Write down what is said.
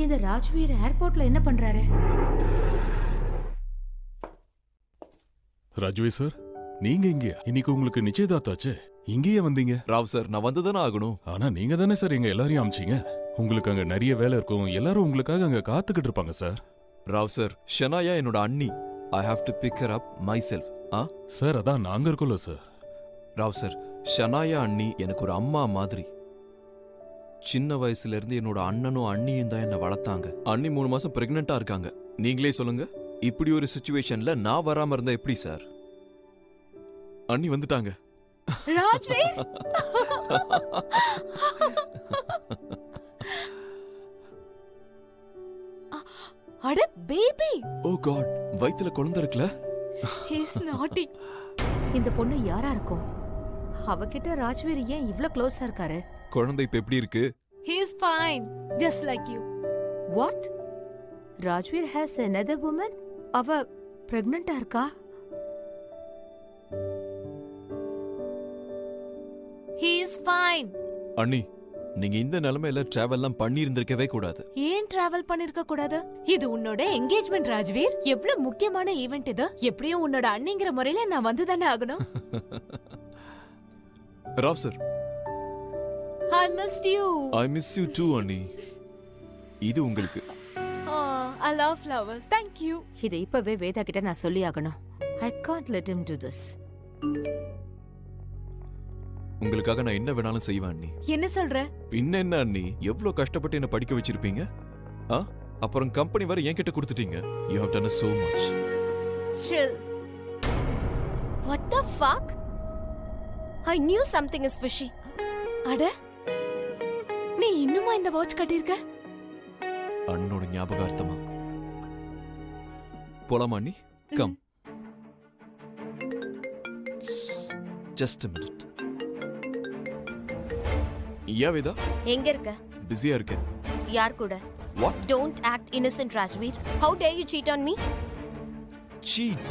இந்த ராஜ்வீர் ஏர்போர்ட்ல என்ன பண்றாரு? ராஜ்வீர் சார், நீங்க இங்க இன்னைக்கு உங்களுக்கு நிச்சயதார்த்தாச்சே, இங்கேயே வந்தீங்க? ராவ் சார், நான் வந்துதானே ஆகணும். ஆனா நீங்க தானே சார் எங்க எல்லாரையும் அமிச்சீங்க. உங்களுக்கு அங்க நிறைய வேலை இருக்கும், எல்லாரும் உங்களுக்காக அங்க காத்துக்கிட்டு இருப்பாங்க சார். ராவ் சார், ஷனாயா என்னோட அண்ணி. I have to pick her up myself. Sir அதான் நாங்க இருக்கோம்ல சார். ராவ் சார், ஷனாயா அண்ணி எனக்கு ஒரு அம்மா மாதிரி. சின்ன வயசுல இருந்து என்னோட அண்ணனும் அண்ணியும் தான் என்ன வளர்த்தாங்க. அண்ணி 3 மாசம் பிரெக்னெண்டா இருக்காங்க. நீங்களே சொல்லுங்க, இப்படி ஒரு சிச்சுவேஷன்ல நான் வராம இருந்தா எப்படி சார்? அண்ணி வந்துட்டாங்க. ராஜ்வீர் அட பேபி. ஓ காட், வயித்துல குழந்தை இருக்குல. ஹி இஸ் நாட்டி. இந்த பொண்ணு யாரா இருக்கும்? அவகிட்ட ராஜ்வீர் ஏன் இவ்ளோ க்ளோஸா இருக்காரு? குழந்தை இப்ப எப்படி இருக்கு? He is fine, just like you. What? Rajveer has another woman? அவ pregnant இருக்கா? He is fine. அண்ணி, நீங்க இந்த நிலைமையில டிராவல்லாம் பண்ணி இருந்திருக்கவே கூடாது. ஏன் டிராவல் பண்ணிருக்க கூடாது? இது உன்னோட என்கேஜ்மெண்ட் ராஜ்வீர். எவ்வளவு முக்கியமான ஈவென்ட் இது. எப்படியும் உன்னோட அண்ணிங்கிற முறையில நான் வந்து தானே ஆகணும். Rao sir, I missed you. I miss you too, அண்ணி. இது உங்களுக்கு. I love flowers. Thank you. இத இப்பவே வேதா கிட்ட நான் சொல்லி ஆகணும். I can't let him do this. உங்களுக்காக நான் என்ன வேணாலும் செய்வேன் அண்ணி. என்ன சொல்ற? பின்ன என்ன அண்ணி, எவ்வளவு கஷ்டப்பட்டு என்ன படிக்க வச்சிருப்பீங்க. அப்புறம் கம்பெனி வர என்கிட்ட கொடுத்துட்டீங்க. You have done so much. Chill. What the fuck? I knew something is fishy. அட, நீ இன்னுமா இந்த வாட்ச் கட்டிருக்க? அண்ணனோட ஞாபகார்த்தமா. போலாமா அண்ணி? கம். Just a minute. யா வேதா? எங்க இருக்க? பிஸியா இருக்கேன். யார் கூட? What? Don't act innocent, Rajveer. How dare you cheat on me? Cheat?